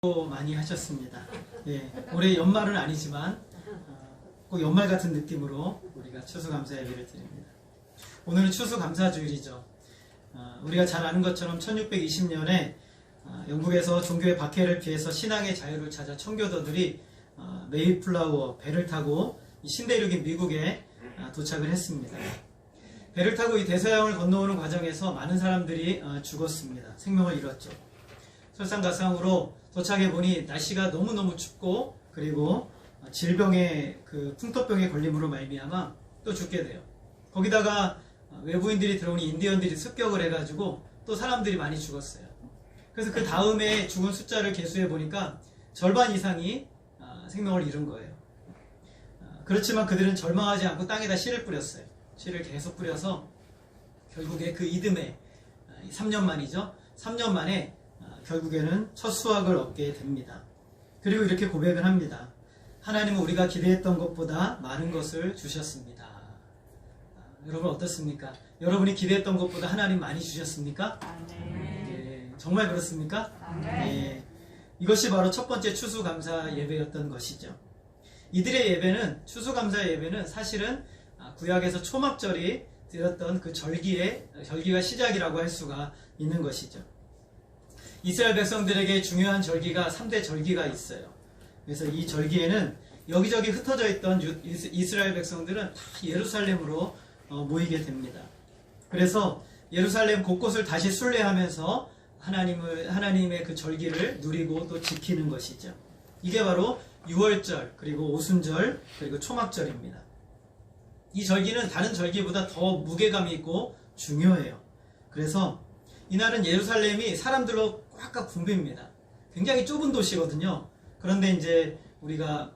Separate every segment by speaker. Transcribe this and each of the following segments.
Speaker 1: 많이 하셨습니다. 예, 올해 연말은 아니지만 꼭 연말 같은 느낌으로 우리가 추수감사 예배를 드립니다. 오늘은 추수감사주일이죠. 우리가 잘 아는 것처럼 1620년에 영국에서 종교의 박해를 피해서 신앙의 자유를 찾아 청교도들이 메이플라워 배를 타고 신대륙인 미국에 도착을 했습니다. 배를 타고 이 대서양을 건너오는 과정에서 많은 사람들이 죽었습니다. 생명을 잃었죠. 설상가상으로 도착해보니 날씨가 너무너무 춥고 그리고 질병의 풍토병에 걸림으로 말미암아 또 죽게 돼요. 거기다가 외부인들이 들어오니 인디언들이 습격을 해가지고 또 사람들이 많이 죽었어요. 그래서 그 다음에 죽은 숫자를 계수해 보니까 절반 이상이 생명을 잃은 거예요. 그렇지만 그들은 절망하지 않고 땅에다 씨를 뿌렸어요. 씨를 계속 뿌려서 결국에 그 이듬해 3년 만이죠. 3년 만에 결국에는 첫 수확을 얻게 됩니다. 그리고 이렇게 고백을 합니다. 하나님은 우리가 기대했던 것보다 많은 것을 주셨습니다. 여러분 어떻습니까? 여러분이 기대했던 것보다 하나님 많이 주셨습니까? 예, 정말 그렇습니까? 예, 이것이 바로 첫 번째 추수감사 예배였던 것이죠. 이들의 예배는, 추수감사 예배는 사실은 구약에서 초막절이 되었던 그 절기가 시작이라고 할 수가 있는 것이죠. 이스라엘 백성들에게 중요한 절기가 3대 절기가 있어요. 그래서 이 절기에는 여기저기 흩어져 있던 이스라엘 백성들은 다 예루살렘으로 모이게 됩니다. 그래서 예루살렘 곳곳을 다시 순례하면서 하나님의 그 절기를 누리고 또 지키는 것이죠. 이게 바로 유월절, 그리고 오순절, 그리고 초막절입니다. 이 절기는 다른 절기보다 더 무게감이 있고 중요해요. 그래서 이날은 예루살렘이 사람들로 꽉꽉 붐빕니다. 굉장히 좁은 도시거든요. 그런데 이제 우리가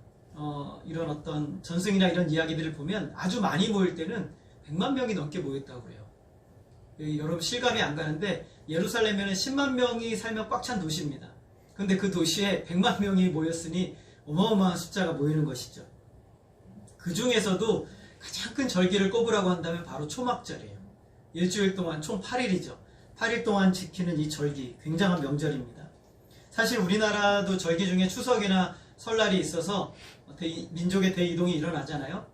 Speaker 1: 이런 어떤 전승이나 이런 이야기들을 보면 아주 많이 모일 때는 100만 명이 넘게 모였다고 그래요. 여러분 실감이 안 가는데 예루살렘에는 10만 명이 살면 꽉 찬 도시입니다. 그런데 그 도시에 100만 명이 모였으니 어마어마한 숫자가 모이는 것이죠. 그 중에서도 가장 큰 절기를 꼽으라고 한다면 바로 초막절이에요. 일주일 동안 총 8일이죠. 8일 동안 지키는 이 절기, 굉장한 명절입니다. 사실 우리나라도 절기 중에 추석이나 설날이 있어서 민족의 대이동이 일어나잖아요.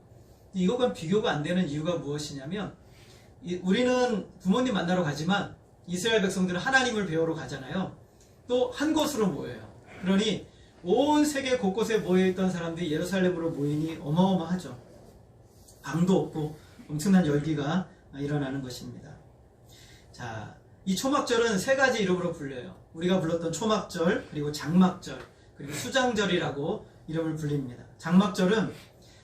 Speaker 1: 이것과 비교가 안 되는 이유가 무엇이냐면 우리는 부모님 만나러 가지만 이스라엘 백성들은 하나님을 배우러 가잖아요. 또 한 곳으로 모여요. 그러니 온 세계 곳곳에 모여있던 사람들이 예루살렘으로 모이니 어마어마하죠. 방도 없고 엄청난 열기가 일어나는 것입니다. 자, 이 초막절은 세 가지 이름으로 불려요. 우리가 불렀던 초막절, 그리고 장막절, 그리고 수장절이라고 이름을 불립니다. 장막절은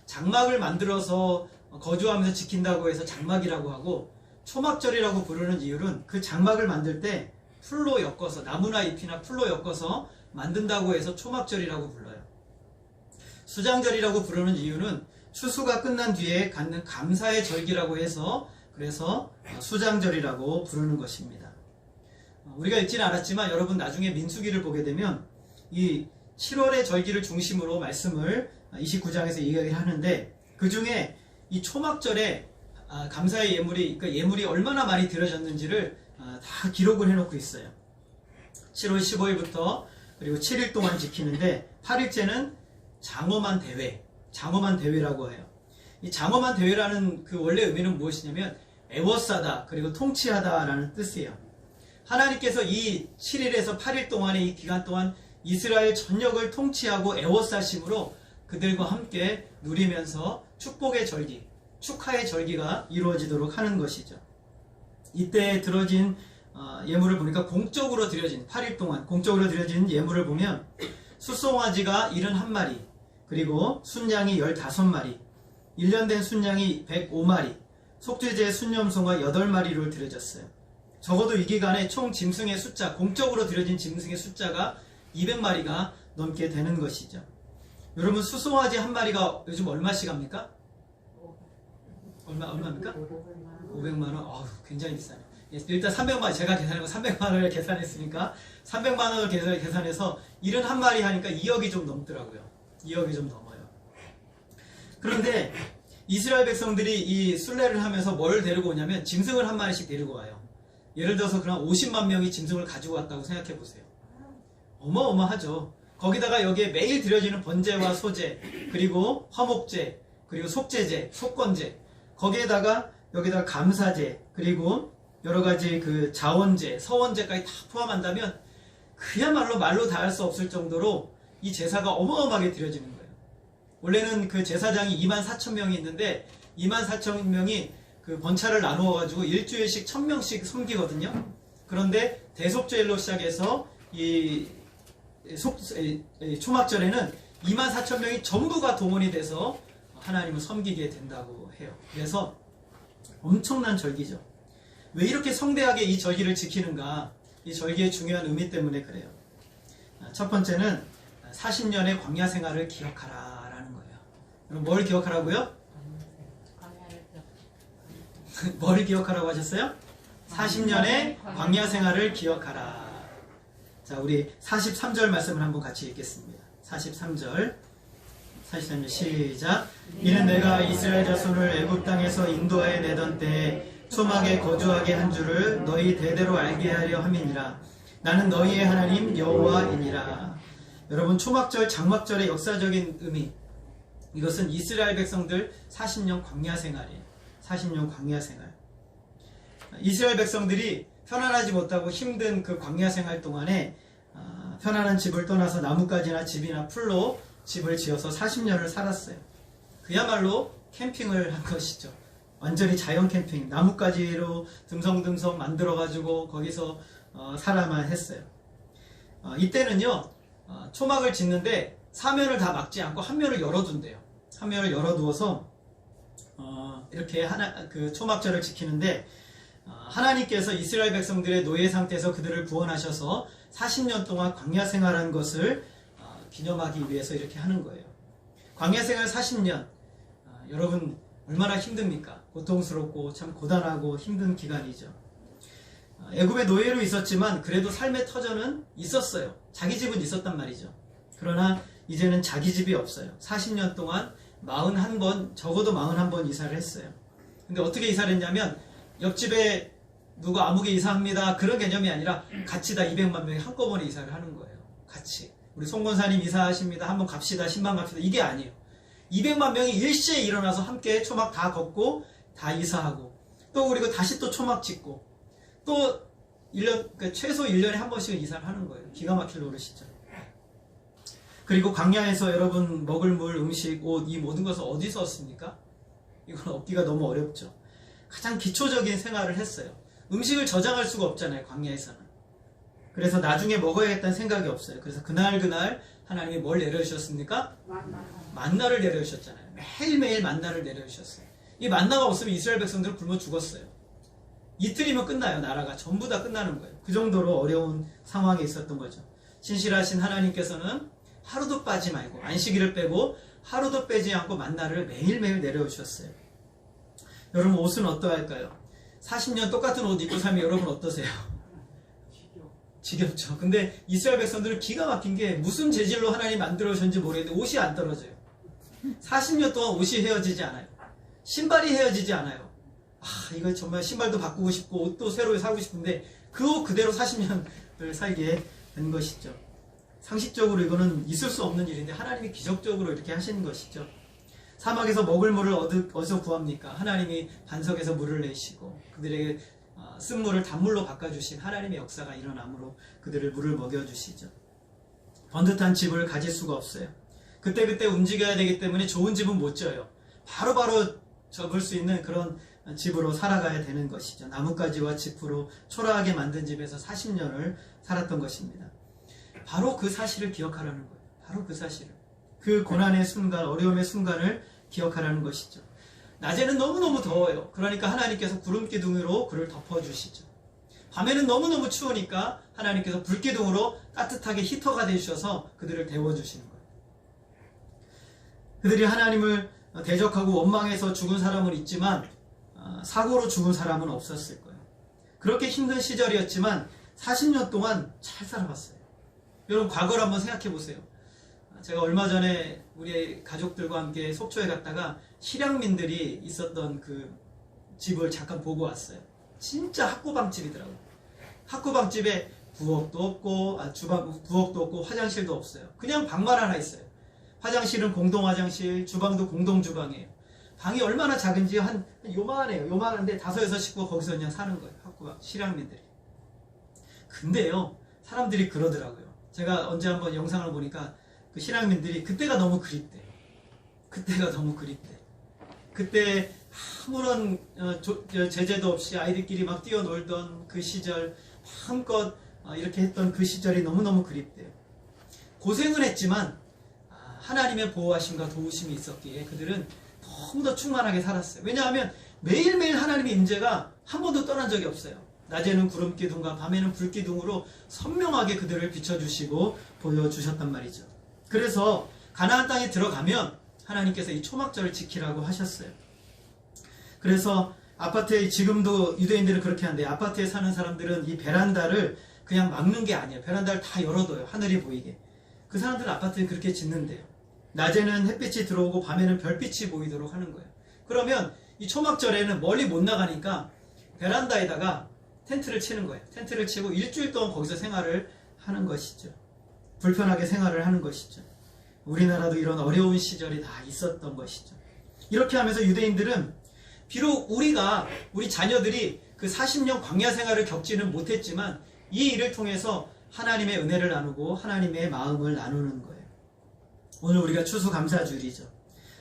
Speaker 1: 장막을 만들어서 거주하면서 지킨다고 해서 장막이라고 하고, 초막절이라고 부르는 이유는 그 장막을 만들 때 풀로 엮어서, 나무나 잎이나 풀로 엮어서 만든다고 해서 초막절이라고 불러요. 수장절이라고 부르는 이유는 추수가 끝난 뒤에 갖는 감사의 절기라고 해서 그래서 수장절이라고 부르는 것입니다. 우리가 읽지는 않았지만 여러분 나중에 민수기를 보게 되면 이 7월의 절기를 중심으로 말씀을 29장에서 이야기를 하는데, 그 중에 이 초막절에 감사의 예물이, 그러니까 예물이 얼마나 많이 드려졌는지를 다 기록을 해놓고 있어요. 7월 15일부터 그리고 7일 동안 지키는데 8일째는 장엄한 대회라고 해요. 이 장엄한 대회라는 그 원래 의미는 무엇이냐면 애워싸다, 그리고 통치하다라는 뜻이에요. 하나님께서 이 7일에서 8일 동안의 이 기간 동안 이스라엘 전역을 통치하고 애워싸심으로 그들과 함께 누리면서 축복의 절기, 축하의 절기가 이루어지도록 하는 것이죠. 이때 들어진 예물을 보니까 공적으로 드려진, 8일 동안 공적으로 드려진 예물을 보면 숫송아지가 71마리, 그리고 순양이 15마리, 1년 된 순양이 105마리, 속죄제 순염소가 8마리를 드려졌어요. 적어도 이 기간에 총 짐승의 숫자, 공적으로 드려진 짐승의 숫자가 200마리가 넘게 되는 것이죠. 여러분 수송아지 한 마리가 요즘 얼마씩 합니까? 얼마입니까? 500만원. 굉장히 비싸네요. 일단 300만원, 제가 계산해서 300만원을 계산했으니까 300만원을 계산해서 71마리 하니까 2억이 좀 넘더라고요. 2억이 좀 넘어요. 그런데 이스라엘 백성들이 이 순례를 하면서 뭘 데리고 오냐면 짐승을 한 마리씩 데리고 와요. 예를 들어서 그럼 50만 명이 짐승을 가지고 왔다고 생각해 보세요. 어마어마하죠. 거기다가 여기에 매일 드려지는 번제와 소제, 그리고 화목제, 그리고 속제제, 속건제, 거기에다가 여기다가 감사제, 그리고 여러 가지 그 자원제, 서원제까지 다 포함한다면 그야말로 말로 다 할 수 없을 정도로 이 제사가 어마어마하게 드려지는 거예요. 원래는 그 제사장이 24,000명이 있는데 24,000명이 그 번차를 나누어 가지고 일주일씩 1,000명씩 섬기거든요. 그런데 대속죄일로 시작해서 이 초막절에는 24,000명이 전부가 동원이 돼서 하나님을 섬기게 된다고 해요. 그래서 엄청난 절기죠. 왜 이렇게 성대하게 이 절기를 지키는가? 이 절기의 중요한 의미 때문에 그래요. 첫 번째는 40년의 광야 생활을 기억하라 라는 거예요. 그럼 뭘 기억하라고요? 뭘 기억하라고 하셨어요? 40년의 광야 생활을 기억하라. 자, 우리 43절 말씀을 한번 같이 읽겠습니다. 43절 시작. 이는 내가 이스라엘 자손을 애굽 땅에서 인도하여 내던 때에 초막에 거주하게 한 줄을 너희 대대로 알게 하려 함이니라. 나는 너희의 하나님 여호와이니라. 여러분, 초막절, 장막절의 역사적인 의미, 이것은 이스라엘 백성들 40년 광야 생활이에요. 40년 광야 생활. 이스라엘 백성들이 편안하지 못하고 힘든 그 광야 생활 동안에 편안한 집을 떠나서 나뭇가지나 집이나 풀로 집을 지어서 40년을 살았어요. 그야말로 캠핑을 한 것이죠. 완전히 자연 캠핑, 나뭇가지로 듬성듬성 만들어가지고 거기서 살아만 했어요. 이때는요, 초막을 짓는데 사면을 다 막지 않고 한 면을 열어둔대요. 한 면을 열어두어서 이렇게 그 초막절을 지키는데, 하나님께서 이스라엘 백성들의 노예 상태에서 그들을 구원하셔서 40년 동안 광야 생활한 것을 기념하기 위해서 이렇게 하는 거예요. 광야 생활 40년, 여러분 얼마나 힘듭니까? 고통스럽고 참 고단하고 힘든 기간이죠. 애굽의 노예로 있었지만 그래도 삶의 터전은 있었어요. 자기 집은 있었단 말이죠. 그러나 이제는 자기 집이 없어요. 40년 동안 41번, 적어도 41번 이사를 했어요. 근데 어떻게 이사를 했냐면, 옆집에 누구 아무개 이사합니다, 그런 개념이 아니라 같이 다 200만 명이 한꺼번에 이사를 하는 거예요. 같이. 우리 송권사님 이사하십니다, 한번 갑시다, 10만 갑시다, 이게 아니에요. 200만 명이 일시에 일어나서 함께 초막 다 걷고 다 이사하고, 또 그리고 다시 또 초막 짓고, 또 1년, 그러니까 최소 1년에 한 번씩은 이사를 하는 거예요. 기가 막힐 노릇이죠. 그리고 광야에서 여러분 먹을 물, 음식, 옷, 이 모든 것을 어디서 얻습니까? 이건 얻기가 너무 어렵죠. 가장 기초적인 생활을 했어요. 음식을 저장할 수가 없잖아요, 광야에서는. 그래서 나중에 먹어야겠다는 생각이 없어요. 그래서 그날 하나님이 뭘 내려주셨습니까? 만나를 내려주셨잖아요. 매일매일 만나를 내려주셨어요. 이 만나가 없으면 이스라엘 백성들은 굶어 죽었어요. 이틀이면 끝나요. 나라가 전부 다 끝나는 거예요. 그 정도로 어려운 상황에 있었던 거죠. 신실하신 하나님께서는 하루도 빠지 말고, 안식일을 빼고 하루도 빼지 않고 만나를 매일매일 내려주셨어요. 여러분, 옷은 어떠할까요? 40년 똑같은 옷 입고 살면 여러분 어떠세요? 지겹죠. 근데 이스라엘 백성들은 기가 막힌 게, 무슨 재질로 하나님 만들어 주셨는지 모르겠는데 옷이 안 떨어져요. 40년 동안 옷이 헤어지지 않아요. 신발이 헤어지지 않아요. 이거 정말 신발도 바꾸고 싶고 옷도 새로 사고 싶은데 그 옷 그대로 40년을 살게 된 것이죠. 상식적으로 이거는 있을 수 없는 일인데 하나님이 기적적으로 이렇게 하시는 것이죠. 사막에서 먹을 물을 어디서 구합니까? 하나님이 반석에서 물을 내시고 그들에게 쓴물을 단물로 바꿔주신 하나님의 역사가 일어나므로 그들을 물을 먹여주시죠. 번듯한 집을 가질 수가 없어요. 그때그때 움직여야 되기 때문에 좋은 집은 못 져요. 바로바로 접을 수 있는 그런 집으로 살아가야 되는 것이죠. 나뭇가지와 지프로 초라하게 만든 집에서 40년을 살았던 것입니다. 바로 그 사실을 기억하라는 거예요. 바로 그 사실을. 그 고난의 순간, 어려움의 순간을 기억하라는 것이죠. 낮에는 너무너무 더워요. 그러니까 하나님께서 구름기둥으로 그를 덮어주시죠. 밤에는 너무너무 추우니까 하나님께서 불기둥으로 따뜻하게 히터가 되셔서 그들을 데워주시는 거예요. 그들이 하나님을 대적하고 원망해서 죽은 사람은 있지만 사고로 죽은 사람은 없었을 거예요. 그렇게 힘든 시절이었지만 40년 동안 잘 살아봤어요. 여러분, 과거를 한번 생각해 보세요. 제가 얼마 전에 우리 가족들과 함께 속초에 갔다가 실향민들이 있었던 그 집을 잠깐 보고 왔어요. 진짜 학고방집이더라고요. 학고방집에 부엌도 없고, 부엌도 없고, 화장실도 없어요. 그냥 방만 하나 있어요. 화장실은 공동 화장실, 주방도 공동 주방이에요. 방이 얼마나 작은지 요만해요. 요만한데 5-6 식구가 거기서 그냥 사는 거예요. 학구가, 실향민들이. 근데요, 사람들이 그러더라고요. 제가 언제 한번 영상을 보니까 그 실향민들이 그때가 너무 그립대. 그때가 너무 그립대. 그때 아무런 제재도 없이 아이들끼리 막 뛰어놀던 그 시절, 마음껏 이렇게 했던 그 시절이 너무너무 그립대요. 고생은 했지만 하나님의 보호하심과 도우심이 있었기에 그들은 너무도 충만하게 살았어요. 왜냐하면 매일매일 하나님의 임재가 한 번도 떠난 적이 없어요. 낮에는 구름기둥과 밤에는 불기둥으로 선명하게 그들을 비춰주시고 보여주셨단 말이죠. 그래서 가나안 땅에 들어가면 하나님께서 이 초막절을 지키라고 하셨어요. 그래서 아파트에, 지금도 유대인들은 그렇게 하는데, 아파트에 사는 사람들은 이 베란다를 그냥 막는 게 아니에요. 베란다를 다 열어둬요. 하늘이 보이게. 그 사람들은 아파트에 그렇게 짓는데요. 낮에는 햇빛이 들어오고 밤에는 별빛이 보이도록 하는 거예요. 그러면 이 초막절에는 멀리 못 나가니까 베란다에다가 텐트를 치는 거예요. 텐트를 치고 일주일 동안 거기서 생활을 하는 것이죠. 불편하게 생활을 하는 것이죠. 우리나라도 이런 어려운 시절이 다 있었던 것이죠. 이렇게 하면서 유대인들은 비록 우리 자녀들이 그 40년 광야 생활을 겪지는 못했지만 이 일을 통해서 하나님의 은혜를 나누고 하나님의 마음을 나누는 거예요. 오늘 우리가 추수감사주일이죠.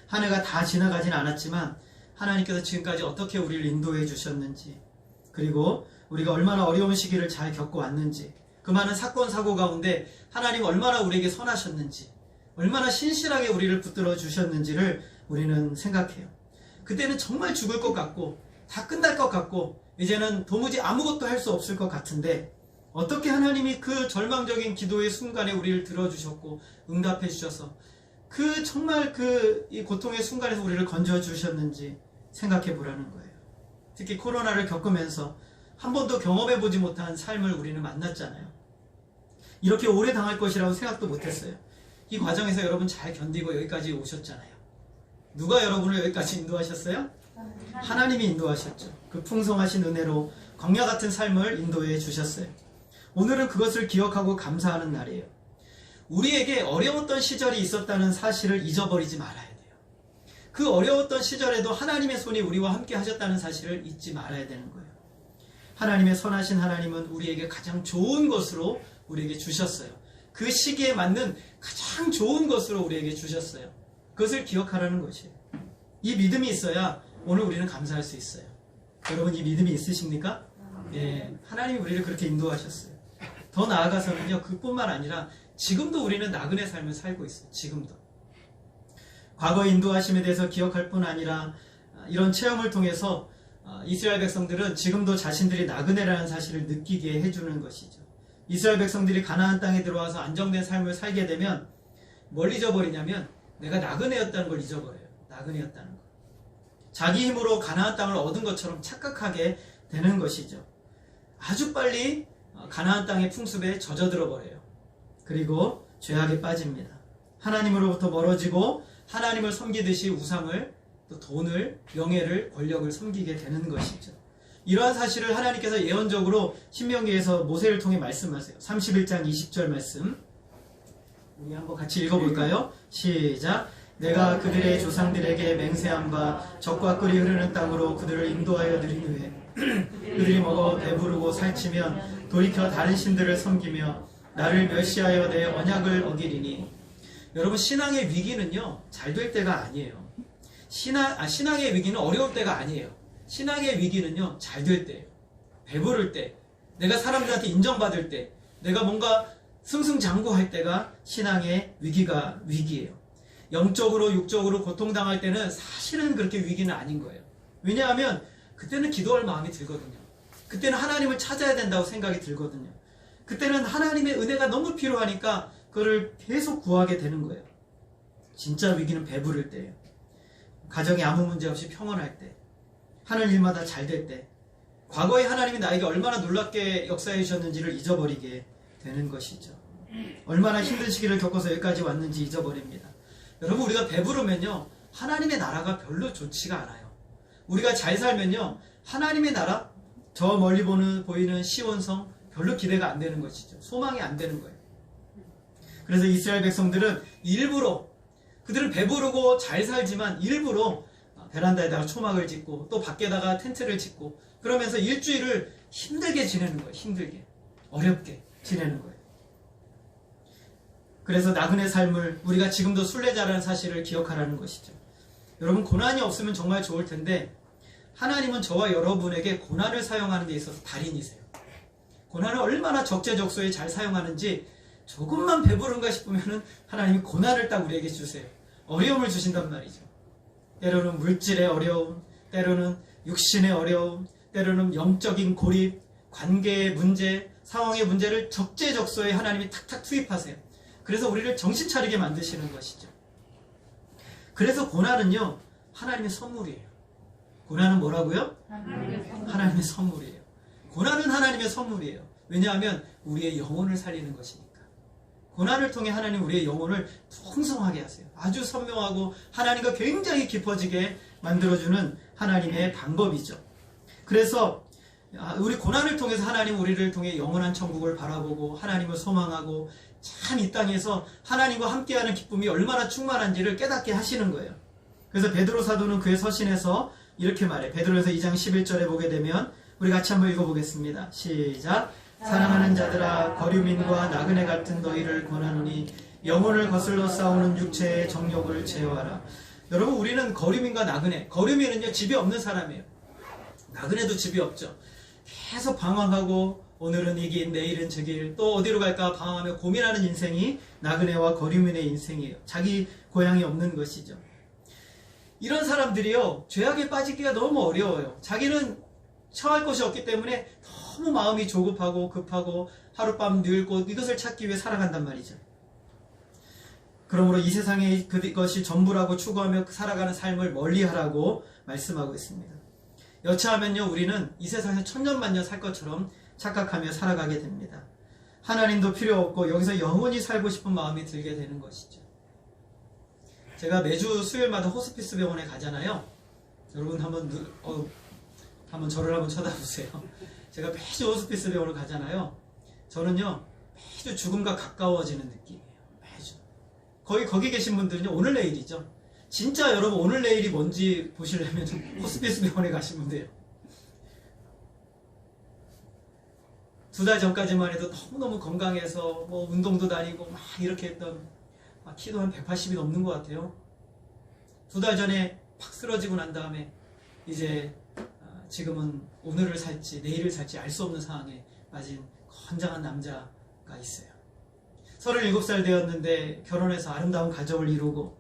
Speaker 1: 한 해가 다 지나가진 않았지만 하나님께서 지금까지 어떻게 우리를 인도해 주셨는지, 그리고 우리가 얼마나 어려운 시기를 잘 겪어왔는지, 그 많은 사건 사고 가운데 하나님 얼마나 우리에게 선하셨는지, 얼마나 신실하게 우리를 붙들어 주셨는지를 우리는 생각해요. 그때는 정말 죽을 것 같고 다 끝날 것 같고 이제는 도무지 아무것도 할 수 없을 것 같은데, 어떻게 하나님이 그 절망적인 기도의 순간에 우리를 들어주셨고 응답해 주셔서 정말 이 고통의 순간에서 우리를 건져 주셨는지 생각해 보라는 거예요. 특히 코로나를 겪으면서 한 번도 경험해 보지 못한 삶을 우리는 만났잖아요. 이렇게 오래 당할 것이라고 생각도 못했어요. 이 과정에서 여러분 잘 견디고 여기까지 오셨잖아요. 누가 여러분을 여기까지 인도하셨어요? 하나님이 인도하셨죠. 그 풍성하신 은혜로 광야 같은 삶을 인도해 주셨어요. 오늘은 그것을 기억하고 감사하는 날이에요. 우리에게 어려웠던 시절이 있었다는 사실을 잊어버리지 말아야 돼요. 그 어려웠던 시절에도 하나님의 손이 우리와 함께 하셨다는 사실을 잊지 말아야 되는 거예요. 하나님의 선하신 하나님은 우리에게 가장 좋은 것으로 우리에게 주셨어요. 그 시기에 맞는 가장 좋은 것으로 우리에게 주셨어요. 그것을 기억하라는 것이에요. 이 믿음이 있어야 오늘 우리는 감사할 수 있어요. 여러분, 이 믿음이 있으십니까? 예, 하나님이 우리를 그렇게 인도하셨어요. 더 나아가서는요, 그뿐만 아니라 지금도 우리는 나그네 삶을 살고 있어요. 지금도. 과거의 인도하심에 대해서 기억할 뿐 아니라 이런 체험을 통해서 이스라엘 백성들은 지금도 자신들이 나그네라는 사실을 느끼게 해주는 것이죠. 이스라엘 백성들이 가나안 땅에 들어와서 안정된 삶을 살게 되면 뭘 잊어버리냐면 내가 나그네였다는 걸 잊어버려요. 나그네였다는 거. 자기 힘으로 가나안 땅을 얻은 것처럼 착각하게 되는 것이죠. 아주 빨리 가나안 땅의 풍습에 젖어들어 버려요. 그리고 죄악에 빠집니다. 하나님으로부터 멀어지고 하나님을 섬기듯이 우상을, 또 돈을, 명예를, 권력을 섬기게 되는 것이죠. 이러한 사실을 하나님께서 예언적으로 신명기에서 모세를 통해 말씀하세요. 31장 20절 말씀 우리 한번 같이 읽어볼까요? 시작. 내가 그들의 조상들에게 맹세한 바 적과 꿀이 흐르는 땅으로 그들을 인도하여 드린 후에 그들이 먹어 배부르고 살찌면 돌이켜 다른 신들을 섬기며 나를 멸시하여 내 언약을 어기리니. 여러분, 신앙의 위기는요 잘 될 때가 아니에요. 신앙의 위기는 어려울 때가 아니에요. 신앙의 위기는요 잘 될 때예요. 배부를 때, 내가 사람들한테 인정받을 때, 내가 뭔가 승승장구할 때가 신앙의 위기예요. 영적으로 육적으로 고통당할 때는 사실은 그렇게 위기는 아닌 거예요. 왜냐하면 그때는 기도할 마음이 들거든요. 그때는 하나님을 찾아야 된다고 생각이 들거든요. 그때는 하나님의 은혜가 너무 필요하니까 그거를 계속 구하게 되는 거예요. 진짜 위기는 배부를 때예요. 가정에 아무 문제 없이 평온할 때, 하는 일마다 잘 될 때, 과거에 하나님이 나에게 얼마나 놀랍게 역사해 주셨는지를 잊어버리게 되는 것이죠. 얼마나 힘든 시기를 겪어서 여기까지 왔는지 잊어버립니다. 여러분, 우리가 배부르면요 하나님의 나라가 별로 좋지가 않아요. 우리가 잘 살면요 하나님의 나라, 저 멀리 보이는 시온성, 별로 기대가 안 되는 것이죠. 소망이 안 되는 거예요. 그래서 이스라엘 백성들은 일부러, 그들은 배부르고 잘 살지만 일부러 베란다에다가 초막을 짓고 또 밖에다가 텐트를 짓고 그러면서 일주일을 힘들게 지내는 거예요. 힘들게, 어렵게 지내는 거예요. 그래서 나그네 삶을 우리가 지금도 순례자라는 사실을 기억하라는 것이죠. 여러분, 고난이 없으면 정말 좋을 텐데 하나님은 저와 여러분에게 고난을 사용하는 데 있어서 달인이세요. 고난을 얼마나 적재적소에 잘 사용하는지 조금만 배부른가 싶으면 하나님이 고난을 딱 우리에게 주세요. 어려움을 주신단 말이죠. 때로는 물질의 어려움, 때로는 육신의 어려움, 때로는 영적인 고립, 관계의 문제, 상황의 문제를 적재적소에 하나님이 탁탁 투입하세요. 그래서 우리를 정신 차리게 만드시는 것이죠. 그래서 고난은요, 하나님의 선물이에요. 고난은 뭐라고요? 하나님의 선물이에요. 고난은 하나님의 선물이에요. 왜냐하면 우리의 영혼을 살리는 것이니까. 고난을 통해 하나님 우리의 영혼을 풍성하게 하세요. 아주 선명하고 하나님과 굉장히 깊어지게 만들어주는 하나님의 방법이죠. 그래서 우리 고난을 통해서 하나님 우리를 통해 영원한 천국을 바라보고 하나님을 소망하고 참 이 땅에서 하나님과 함께하는 기쁨이 얼마나 충만한지를 깨닫게 하시는 거예요. 그래서 베드로 사도는 그의 서신에서 이렇게 말해. 베드로에서 2장 11절에 보게 되면 우리 같이 한번 읽어보겠습니다. 시작. 사랑하는 자들아, 거류민과 나그네 같은 너희를 권하노니 영혼을 거슬러 싸우는 육체의 정욕을 제어하라. 여러분, 우리는 거류민과 나그네, 거류민은요 집이 없는 사람이에요. 나그네도 집이 없죠. 계속 방황하고 오늘은 이 길, 내일은 저 길, 또 어디로 갈까 방황하며 고민하는 인생이 나그네와 거류민의 인생이에요. 자기 고향이 없는 것이죠. 이런 사람들이요, 죄악에 빠지기가 너무 어려워요. 자기는 처할 것이 없기 때문에 너무 마음이 조급하고 급하고 하룻밤 늙고 이것을 찾기 위해 살아간단 말이죠. 그러므로 이 세상에 그것이 전부라고 추구하며 살아가는 삶을 멀리하라고 말씀하고 있습니다. 여차하면요, 우리는 이 세상에서 천년만년 살 것처럼 착각하며 살아가게 됩니다. 하나님도 필요 없고 여기서 영원히 살고 싶은 마음이 들게 되는 것이죠. 제가 매주 수요일마다 호스피스 병원에 가잖아요. 여러분 한번 저를 한번 쳐다보세요. 제가 매주 호스피스 병원을 가잖아요. 저는요, 매주 죽음과 가까워지는 느낌이에요. 매주. 거기 계신 분들은요, 오늘 내일이죠. 진짜 여러분, 오늘 내일이 뭔지 보시려면 호스피스 병원에 가시면 돼요. 2달 전까지만 해도 너무너무 건강해서 뭐 운동도 다니고 막 이렇게 했던, 키도 한 180이 넘는 것 같아요. 2달 전에 팍 쓰러지고 난 다음에 이제 지금은 오늘을 살지 내일을 살지 알 수 없는 상황에 빠진 건장한 남자가 있어요. 37살 되었는데 결혼해서 아름다운 가정을 이루고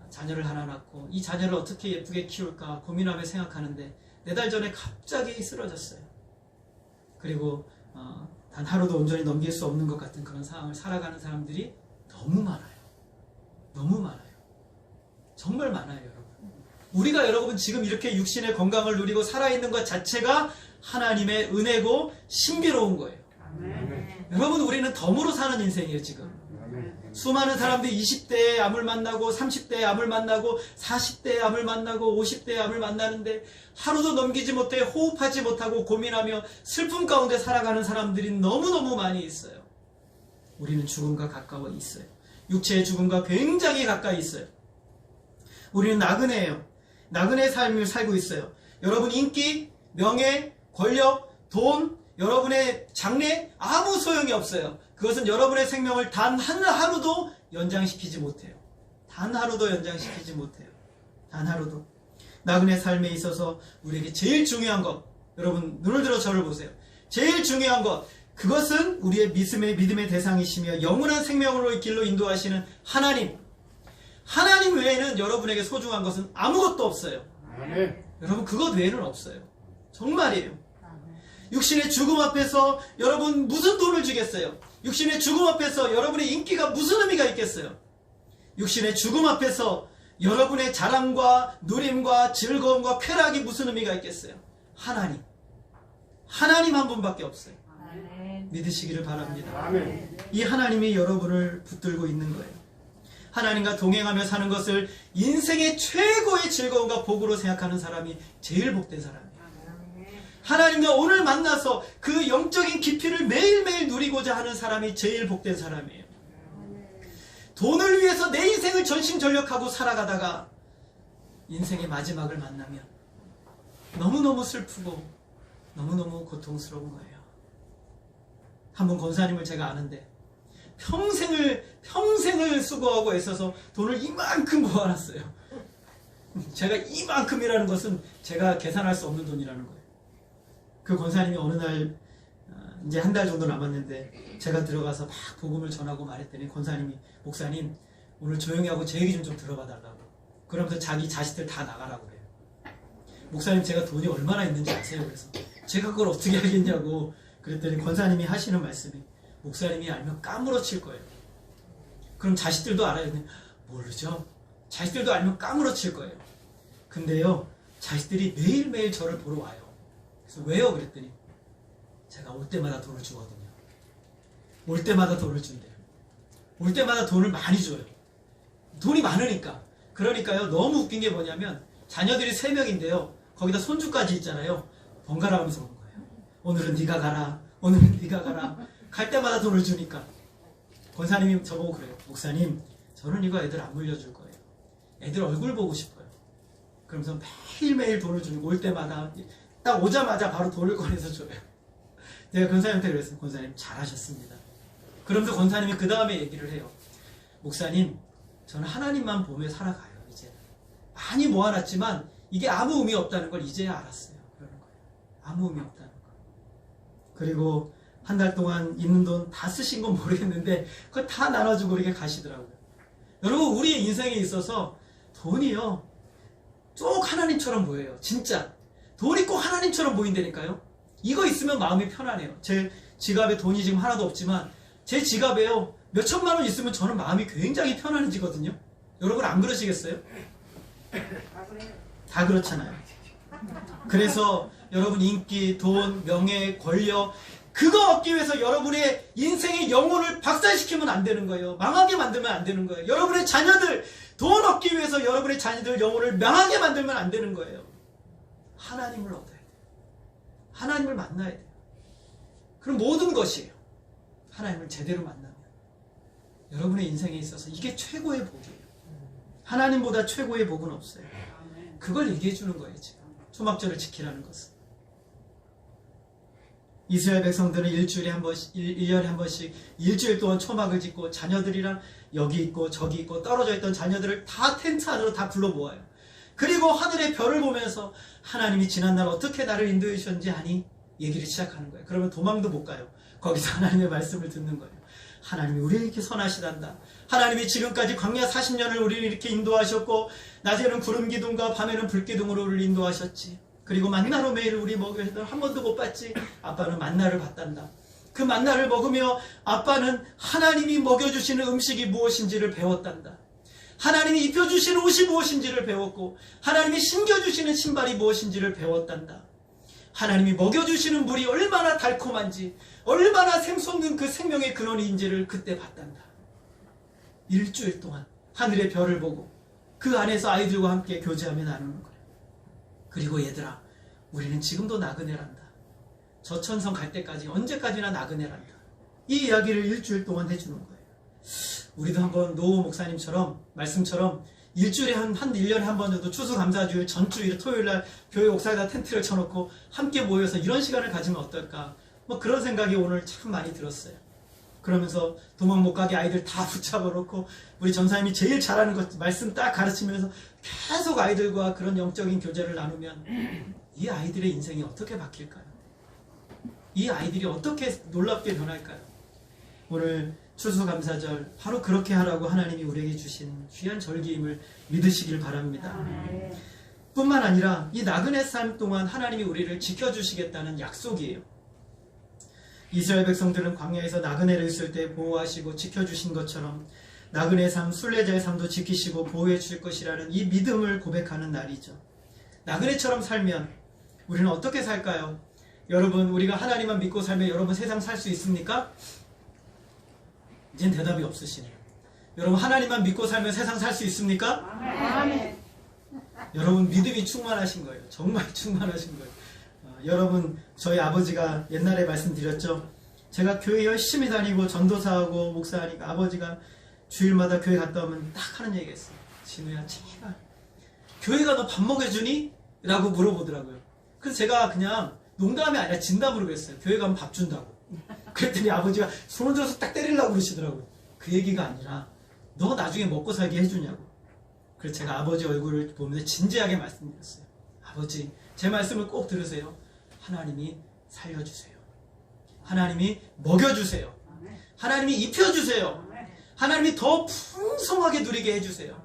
Speaker 1: 자녀를 하나 낳고 이 자녀를 어떻게 예쁘게 키울까 고민하며 생각하는데 4달 전에 갑자기 쓰러졌어요. 그리고 단 하루도 온전히 넘길 수 없는 것 같은 그런 상황을 살아가는 사람들이 너무 많아요. 너무 많아요. 정말 많아요, 여러분. 우리가 여러분 지금 이렇게 육신의 건강을 누리고 살아있는 것 자체가 하나님의 은혜고 신비로운 거예요. 아멘. 여러분, 우리는 덤으로 사는 인생이에요, 지금. 아멘. 수많은 사람들이 20대에 암을 만나고 30대에 암을 만나고 40대에 암을 만나고 50대에 암을 만나는데 하루도 넘기지 못해 호흡하지 못하고 고민하며 슬픔 가운데 살아가는 사람들이 너무너무 많이 있어요. 우리는 죽음과 가까워 있어요. 육체의 죽음과 굉장히 가까이 있어요. 우리는 나그네예요. 나그네의 삶을 살고 있어요. 여러분, 인기, 명예, 권력, 돈, 여러분의 장래 아무 소용이 없어요. 그것은 여러분의 생명을 단 하루도 연장시키지 못해요. 단 하루도 연장시키지 못해요. 단 하루도. 나그네 삶에 있어서 우리에게 제일 중요한 것, 여러분 눈을 들어 저를 보세요. 제일 중요한 것, 그것은 우리의 믿음의 대상이시며 영원한 생명으로의 길로 인도하시는 하나님. 하나님 외에는 여러분에게 소중한 것은 아무것도 없어요. 아멘. 여러분, 그것 외에는 없어요. 정말이에요. 육신의 죽음 앞에서 여러분 무슨 돈을 주겠어요? 육신의 죽음 앞에서 여러분의 인기가 무슨 의미가 있겠어요? 육신의 죽음 앞에서 여러분의 자랑과 누림과 즐거움과 쾌락이 무슨 의미가 있겠어요? 하나님. 하나님 한 분밖에 없어요. 아멘. 믿으시기를 바랍니다. 아멘. 이 하나님이 여러분을 붙들고 있는 거예요. 하나님과 동행하며 사는 것을 인생의 최고의 즐거움과 복으로 생각하는 사람이 제일 복된 사람이에요. 하나님과 오늘 만나서 그 영적인 깊이를 매일매일 누리고자 하는 사람이 제일 복된 사람이에요. 돈을 위해서 내 인생을 전심전력하고 살아가다가 인생의 마지막을 만나면 너무너무 슬프고 너무너무 고통스러운 거예요. 한 분 권사님을 제가 아는데 평생을 수고하고 애써서 돈을 이만큼 모아놨어요. 제가 이만큼이라는 것은 제가 계산할 수 없는 돈이라는 거예요. 그 권사님이 어느 날 이제 한 달 정도 남았는데 제가 들어가서 막 복음을 전하고 말했더니 권사님이 목사님 오늘 조용히 하고 제 얘기 좀 들어봐 달라고. 그러면서 자기 자식들 다 나가라고 그래요. 목사님 제가 돈이 얼마나 있는지 아세요? 그래서 제가 그걸 어떻게 알겠냐고 그랬더니 권사님이 하시는 말씀이 목사님이 알면 까무러칠 거예요. 그럼 자식들도 알아야 돼. 모르죠. 자식들도 알면 까무러칠 거예요. 근데요 자식들이 매일매일 저를 보러 와요. 그래서 왜요? 그랬더니 제가 올 때마다 돈을 주거든요. 올 때마다 돈을 준대요. 올 때마다 돈을 많이 줘요. 돈이 많으니까. 그러니까요 너무 웃긴 게 뭐냐면 자녀들이 3명인데요 거기다 손주까지 있잖아요. 번갈아 가면서 오는 거예요. 오늘은 네가 가라. 오늘은 네가 가라. 갈 때마다 돈을 주니까 권사님이 저보고 그래요. 목사님 저는 이거 애들 안 물려줄 거예요. 애들 얼굴 보고 싶어요. 그러면서 매일매일 돈을 주고 올 때마다 딱 오자마자 바로 돈을 꺼내서 줘요. 제가 권사님한테 그랬어요. 권사님 잘하셨습니다. 그러면서 권사님이 그 다음에 얘기를 해요. 목사님 저는 하나님만 보며 살아가요. 이제 많이 모아놨지만 이게 아무 의미 없다는 걸 이제야 알았어요. 그러는 거예요. 아무 의미 없다는 거. 그리고 한 달 동안 있는 돈 다 쓰신 건 모르겠는데 그거 다 나눠주고 이렇게 가시더라고요. 여러분 우리의 인생에 있어서 돈이요 쭉 하나님처럼 보여요. 진짜 돈이 꼭 하나님처럼 보인다니까요. 이거 있으면 마음이 편하네요. 제 지갑에 돈이 지금 하나도 없지만 제 지갑에요 몇 천만 원 있으면 저는 마음이 굉장히 편안해지거든요. 여러분 안 그러시겠어요? 다 그렇잖아요. 그래서 여러분 인기, 돈, 명예, 권력 그거 얻기 위해서 여러분의 인생의 영혼을 박살시키면 안 되는 거예요. 망하게 만들면 안 되는 거예요. 여러분의 자녀들 돈 얻기 위해서 여러분의 자녀들 영혼을 망하게 만들면 안 되는 거예요. 하나님을 얻어야 돼요. 하나님을 만나야 돼요. 그럼 모든 것이에요. 하나님을 제대로 만나면 여러분의 인생에 있어서 이게 최고의 복이에요. 하나님보다 최고의 복은 없어요. 그걸 얘기해 주는 거예요. 지금 초막절을 지키라는 것은. 이스라엘 백성들은 일주일에 한 번씩, 1년에 한 번씩 일주일 동안 초막을 짓고 자녀들이랑 여기 있고 저기 있고 떨어져 있던 자녀들을 다 텐트 안으로 다 불러 모아요. 그리고 하늘의 별을 보면서 하나님이 지난날 어떻게 나를 인도해 주셨는지 아니? 얘기를 시작하는 거예요. 그러면 도망도 못 가요. 거기서 하나님의 말씀을 듣는 거예요. 하나님이 우리를 이렇게 선하시단다. 하나님이 지금까지 광야 40년을 우리를 이렇게 인도하셨고 낮에는 구름 기둥과 밤에는 불 기둥으로 우리를 인도하셨지. 그리고 만나로 매일 우리 먹여서 한 번도 못 봤지. 아빠는 만나를 받단다. 그 만나를 먹으며 아빠는 하나님이 먹여주시는 음식이 무엇인지를 배웠단다. 하나님이 입혀주시는 옷이 무엇인지를 배웠고 하나님이 신겨주시는 신발이 무엇인지를 배웠단다. 하나님이 먹여주시는 물이 얼마나 달콤한지 얼마나 샘솟는 그 생명의 근원인지를 그때 봤단다. 일주일 동안 하늘의 별을 보고 그 안에서 아이들과 함께 교제하며 나누는 거예요. 그리고 얘들아 우리는 지금도 나그네란다. 저 천성 갈 때까지 언제까지나 나그네란다. 이 이야기를 일주일 동안 해주는 거예요. 우리도 한번 노 목사님처럼 말씀처럼 일주일에 한 1년에 한 번 정도 추수감사주일 전주일 토요일날 교회 옥상에다 텐트를 쳐놓고 함께 모여서 이런 시간을 가지면 어떨까 뭐 그런 생각이 오늘 참 많이 들었어요. 그러면서 도망 못 가게 아이들 다 붙잡아 놓고 우리 전사님이 제일 잘하는 것 말씀 딱 가르치면서 계속 아이들과 그런 영적인 교제를 나누면 이 아이들의 인생이 어떻게 바뀔까요? 이 아이들이 어떻게 놀랍게 변할까요? 오늘 추수감사절 바로 그렇게 하라고 하나님이 우리에게 주신 귀한 절기임을 믿으시길 바랍니다. 뿐만 아니라 이 나그네 삶 동안 하나님이 우리를 지켜주시겠다는 약속이에요. 이스라엘 백성들은 광야에서 나그네를 있을 때 보호하시고 지켜주신 것처럼 나그네 삶, 순례자의 삶도 지키시고 보호해 줄 것이라는 이 믿음을 고백하는 날이죠. 나그네처럼 살면 우리는 어떻게 살까요? 여러분 우리가 하나님만 믿고 살면 여러분 세상 살 수 있습니까? 이젠 대답이 없으시네요. 여러분 하나님만 믿고 살면 세상 살 수 있습니까? 아멘. 여러분 믿음이 충만하신 거예요. 정말 충만하신 거예요. 여러분 저희 아버지가 옛날에 말씀드렸죠. 제가 교회 열심히 다니고 전도사하고 목사하니까 아버지가 주일마다 교회 갔다 오면 딱 하는 얘기가 있어요. 진우야 제발 교회가 너 밥 먹여주니? 라고 물어보더라고요. 그래서 제가 그냥 농담이 아니라 진담으로 그랬어요. 교회 가면 밥 준다고. 그랬더니 아버지가 손을 들어서 딱 때리려고 그러시더라고요. 그 얘기가 아니라 너 나중에 먹고 살게 해주냐고. 그래서 제가 아버지 얼굴을 보면서 진지하게 말씀드렸어요. 아버지 제 말씀을 꼭 들으세요. 하나님이 살려주세요. 하나님이 먹여주세요. 하나님이 입혀주세요. 하나님이 더 풍성하게 누리게 해주세요.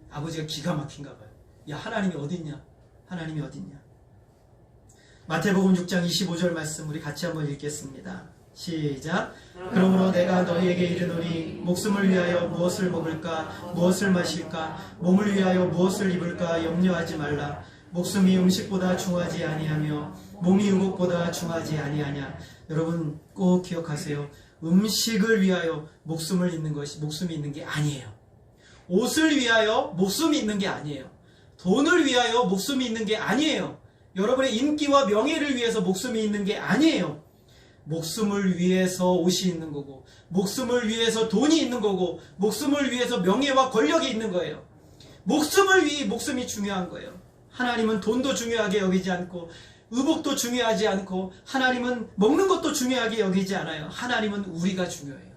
Speaker 1: 아버지가 기가 막힌가 봐요. 야 하나님이 어딨냐? 하나님이 어딨냐? 마태복음 6장 25절 말씀 우리 같이 한번 읽겠습니다. 시작. 그러므로 내가 너희에게 이르노니 목숨을 위하여 무엇을 먹을까 무엇을 마실까 몸을 위하여 무엇을 입을까 염려하지 말라. 목숨이 음식보다 중하지 아니하며 몸이 의복보다 중하지 아니하냐. 여러분 꼭 기억하세요. 음식을 위하여 목숨을 잇는 것이 목숨이 있는 게 아니에요. 옷을 위하여 목숨이 있는 게 아니에요. 돈을 위하여 목숨이 있는 게 아니에요. 여러분의 인기와 명예를 위해서 목숨이 있는 게 아니에요. 목숨을 위해서 옷이 있는 거고 목숨을 위해서 돈이 있는 거고 목숨을 위해서 명예와 권력이 있는 거예요. 목숨을 위해 목숨이 중요한 거예요. 하나님은 돈도 중요하게 여기지 않고 의복도 중요하지 않고 하나님은 먹는 것도 중요하게 여기지 않아요. 하나님은 우리가 중요해요.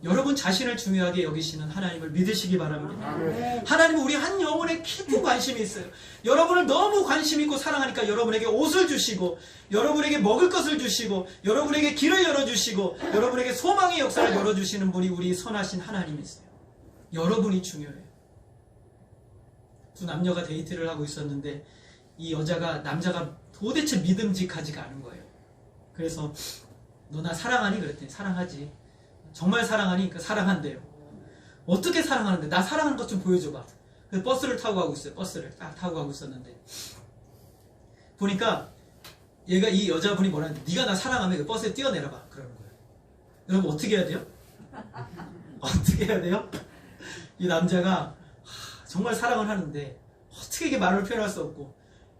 Speaker 1: 여러분 자신을 중요하게 여기시는 하나님을 믿으시기 바랍니다. 하나님은 우리 한 영혼에 깊은 관심이 있어요. 여러분을 너무 관심 있고 사랑하니까 여러분에게 옷을 주시고 여러분에게 먹을 것을 주시고 여러분에게 길을 열어주시고 여러분에게 소망의 역사를 열어주시는 분이 우리 선하신 하나님이세요. 여러분이 중요해요. 두 남녀가 데이트를 하고 있었는데 이 남자가 도대체 믿음직하지가 않은 거예요. 그래서 너 나 사랑하니? 그랬더니 사랑하지. 정말 사랑하니? 그러니까 사랑한대요. 어떻게 사랑하는데? 나 사랑하는 것 좀 보여줘봐. 그래서 버스를 타고 가고 있어요. 버스를 딱 타고 가고 있었는데 보니까 이 여자분이 뭐라는데 네가 나 사랑하면 그 버스에 뛰어내려봐 그러는 거예요. 여러분 어떻게 해야 돼요? 어떻게 해야 돼요? 이 남자가 정말 사랑을 하는데 어떻게 이게 말로 표현할 수 없고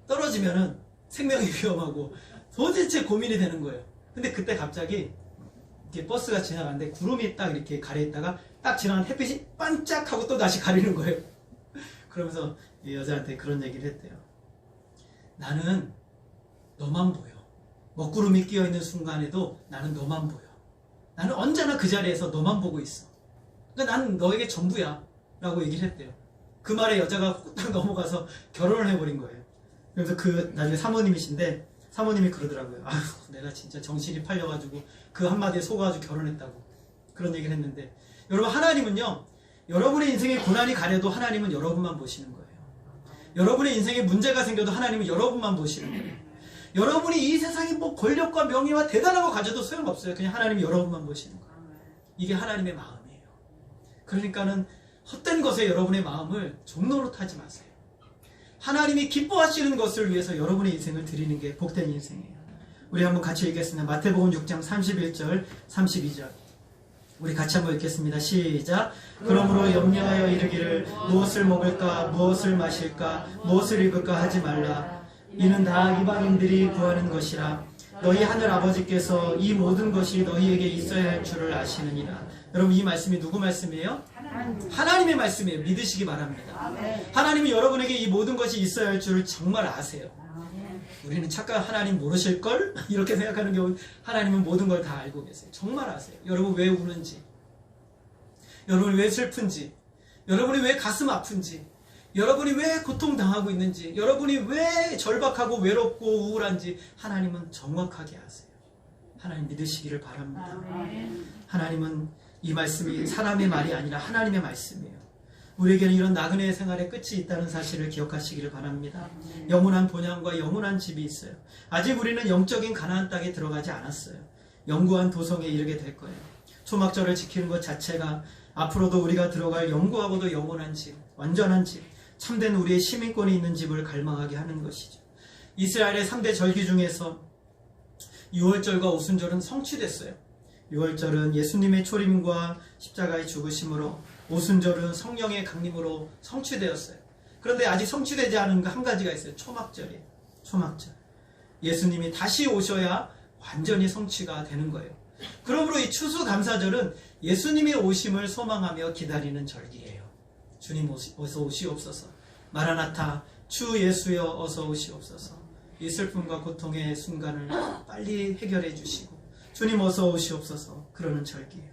Speaker 1: 떨어지면은 생명이 위험하고 도대체 고민이 되는 거예요. 근데 그때 갑자기 이렇게 버스가 지나가는데 구름이 딱 이렇게 가려있다가 딱 지나간 햇빛이 반짝하고 또 다시 가리는 거예요. 그러면서 이 여자한테 그런 얘기를 했대요. 나는 너만 보여. 먹구름이 끼어있는 순간에도 나는 너만 보여. 나는 언제나 그 자리에서 너만 보고 있어. 그러니까 나는 너에게 전부야 라고 얘기를 했대요. 그 말에 여자가 후딱 넘어가서 결혼을 해버린 거예요. 그래서 그 나중에 사모님이신데 사모님이 그러더라고요. 아휴 내가 진짜 정신이 팔려가지고 그 한마디에 속아가지고 결혼했다고 그런 얘기를 했는데 여러분 하나님은요 여러분의 인생에 고난이 가려도 하나님은 여러분만 보시는 거예요. 여러분의 인생에 문제가 생겨도 하나님은 여러분만 보시는 거예요. 여러분이 이 세상에 뭐 권력과 명예와 대단한 거 가져도 소용없어요. 그냥 하나님이 여러분만 보시는 거예요. 이게 하나님의 마음이에요. 그러니까는 헛된 것에 여러분의 마음을 종로로 타지 마세요. 하나님이 기뻐하시는 것을 위해서 여러분의 인생을 드리는 게 복된 인생이에요. 우리 한번 같이 읽겠습니다. 마태복음 6장 31절 32절 우리 같이 한번 읽겠습니다. 시작. 그러므로 염려하여 이르기를 무엇을 먹을까 무엇을 마실까 무엇을 입을까 하지 말라. 이는 다 이방인들이 구하는 것이라. 너희 하늘 아버지께서 이 모든 것이 너희에게 있어야 할 줄을 아시느니라. 여러분 이 말씀이 누구 말씀이에요? 하나님의 말씀이에요. 믿으시기 바랍니다. 하나님은 여러분에게 이 모든 것이 있어야 할 줄을 정말 아세요. 우리는 착각 하나님 모르실걸? 이렇게 생각하는 경우 하나님은 모든 걸 다 알고 계세요. 정말 아세요. 여러분 왜 우는지, 여러분이 왜 슬픈지, 여러분이 왜 가슴 아픈지, 여러분이 왜 고통당하고 있는지, 여러분이 왜 절박하고 외롭고 우울한지 하나님은 정확하게 아세요. 하나님 믿으시기를 바랍니다. 하나님은 이 말씀이 사람의 말이 아니라 하나님의 말씀이에요. 우리에게는 이런 나그네의 생활의 끝이 있다는 사실을 기억하시기를 바랍니다. 영원한 본향과 영원한 집이 있어요. 아직 우리는 영적인 가나안 땅에 들어가지 않았어요. 영구한 도성에 이르게 될 거예요. 초막절을 지키는 것 자체가 앞으로도 우리가 들어갈 영구하고도 영원한 집, 완전한 집, 참된 우리의 시민권이 있는 집을 갈망하게 하는 것이죠. 이스라엘의 3대 절기 중에서 유월절과 오순절은 성취됐어요. 유월절은 예수님의 초림과 십자가의 죽으심으로, 오순절은 성령의 강림으로 성취되었어요. 그런데 아직 성취되지 않은 한 가지가 있어요. 초막절이에요. 초막절. 예수님이 다시 오셔야 완전히 성취가 되는 거예요. 그러므로 이 추수감사절은 예수님의 오심을 소망하며 기다리는 절기예요. 주님 어서 오시옵소서. 마라나타 주 예수여 어서 오시옵소서. 이 슬픔과 고통의 순간을 빨리 해결해 주시고 주님 어서 오시옵소서 그러는 절기예요.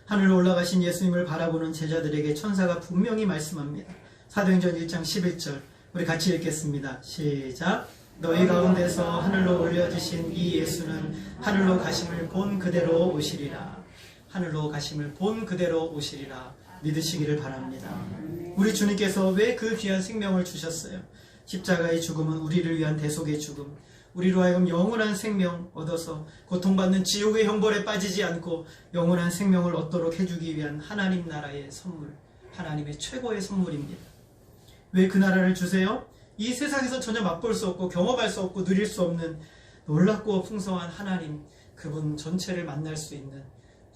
Speaker 1: 하늘로 올라가신 예수님을 바라보는 제자들에게 천사가 분명히 말씀합니다. 사도행전 1장 11절 우리 같이 읽겠습니다. 시작. 너희 가운데서 하늘로 올려지신 이 예수는 하늘로 가심을 본 그대로 오시리라. 하늘로 가심을 본 그대로 오시리라. 믿으시기를 바랍니다. 우리 주님께서 왜 그 귀한 생명을 주셨어요? 십자가의 죽음은 우리를 위한 대속의 죽음, 우리로 하여금 영원한 생명 얻어서 고통받는 지옥의 형벌에 빠지지 않고 영원한 생명을 얻도록 해주기 위한 하나님 나라의 선물, 하나님의 최고의 선물입니다. 왜 그 나라를 주세요? 이 세상에서 전혀 맛볼 수 없고 경험할 수 없고 누릴 수 없는 놀랍고 풍성한 하나님, 그분 전체를 만날 수 있는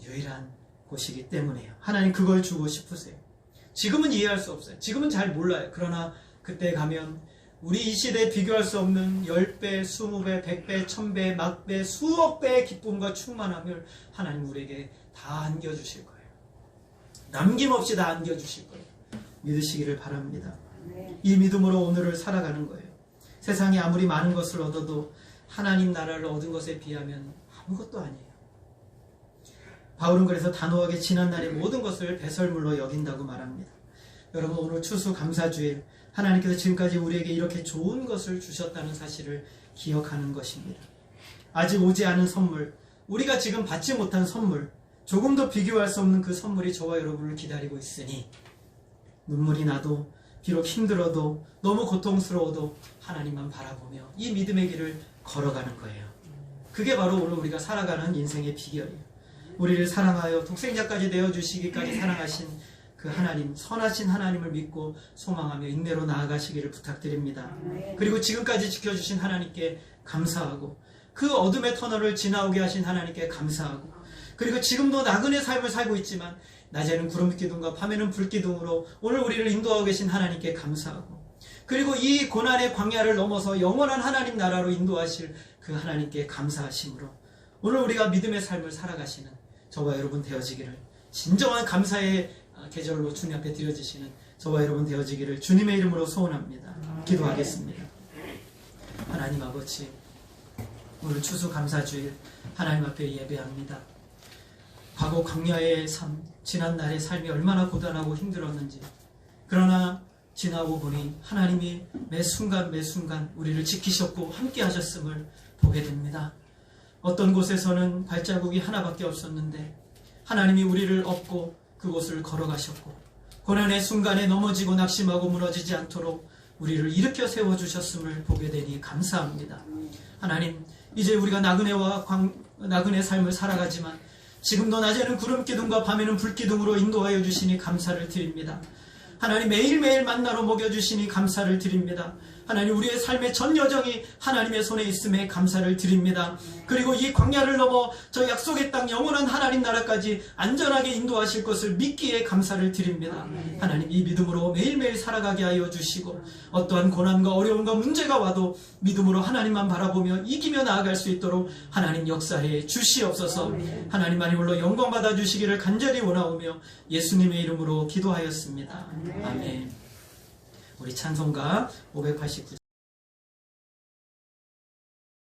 Speaker 1: 유일한 곳이기 때문이에요. 하나님 그걸 주고 싶으세요. 지금은 이해할 수 없어요. 지금은 잘 몰라요. 그러나 그때 가면 우리 이 시대에 비교할 수 없는 10배, 20배, 100배, 1000배, 막배, 수억 배의 기쁨과 충만함을 하나님 우리에게 다 안겨주실 거예요. 남김없이 다 안겨주실 거예요. 믿으시기를 바랍니다. 이 믿음으로 오늘을 살아가는 거예요. 세상에 아무리 많은 것을 얻어도 하나님 나라를 얻은 것에 비하면 아무것도 아니에요. 바울은 그래서 단호하게 지난날의 모든 것을 배설물로 여긴다고 말합니다. 여러분 오늘 추수감사주일 하나님께서 지금까지 우리에게 이렇게 좋은 것을 주셨다는 사실을 기억하는 것입니다. 아직 오지 않은 선물, 우리가 지금 받지 못한 선물, 조금 더 비교할 수 없는 그 선물이 저와 여러분을 기다리고 있으니 눈물이 나도 비록 힘들어도 너무 고통스러워도 하나님만 바라보며 이 믿음의 길을 걸어가는 거예요. 그게 바로 오늘 우리가 살아가는 인생의 비결이에요. 우리를 사랑하여 독생자까지 내어주시기까지 사랑하신 그 하나님, 선하신 하나님을 믿고 소망하며 인내로 나아가시기를 부탁드립니다. 그리고 지금까지 지켜주신 하나님께 감사하고 그 어둠의 터널을 지나오게 하신 하나님께 감사하고 그리고 지금도 나그네 삶을 살고 있지만 낮에는 구름기둥과 밤에는 불기둥으로 오늘 우리를 인도하고 계신 하나님께 감사하고 그리고 이 고난의 광야를 넘어서 영원한 하나님 나라로 인도하실 그 하나님께 감사하심으로 오늘 우리가 믿음의 삶을 살아가시는 저와 여러분 되어지기를 진정한 감사의 계절로 주님 앞에 드려지시는 저와 여러분 되어지기를 주님의 이름으로 소원합니다. 기도하겠습니다. 하나님 아버지, 오늘 추수감사주일 하나님 앞에 예배합니다. 과거 광야의 삶, 지난날의 삶이 얼마나 고단하고 힘들었는지, 그러나 지나고 보니 하나님이 매 순간 매 순간 우리를 지키셨고 함께 하셨음을 보게 됩니다. 어떤 곳에서는 발자국이 하나밖에 없었는데 하나님이 우리를 업고 그곳을 걸어가셨고 고난의 순간에 넘어지고 낙심하고 무너지지 않도록 우리를 일으켜 세워주셨음을 보게 되니 감사합니다. 하나님, 이제 우리가 나그네 삶을 살아가지만 지금도 낮에는 구름기둥과 밤에는 불기둥으로 인도하여 주시니 감사를 드립니다. 하나님, 매일매일 만나로 먹여주시니 감사를 드립니다. 하나님, 우리의 삶의 전 여정이 하나님의 손에 있음에 감사를 드립니다. 그리고 이 광야를 넘어 저 약속의 땅 영원한 하나님 나라까지 안전하게 인도하실 것을 믿기에 감사를 드립니다. 하나님, 이 믿음으로 매일매일 살아가게 하여 주시고 어떠한 고난과 어려움과 문제가 와도 믿음으로 하나님만 바라보며 이기며 나아갈 수 있도록 하나님 역사해 주시옵소서. 하나님만이 홀로 영광 받아 주시기를 간절히 원하오며 예수님의 이름으로 기도하였습니다. 아멘. 우리 찬송가 589장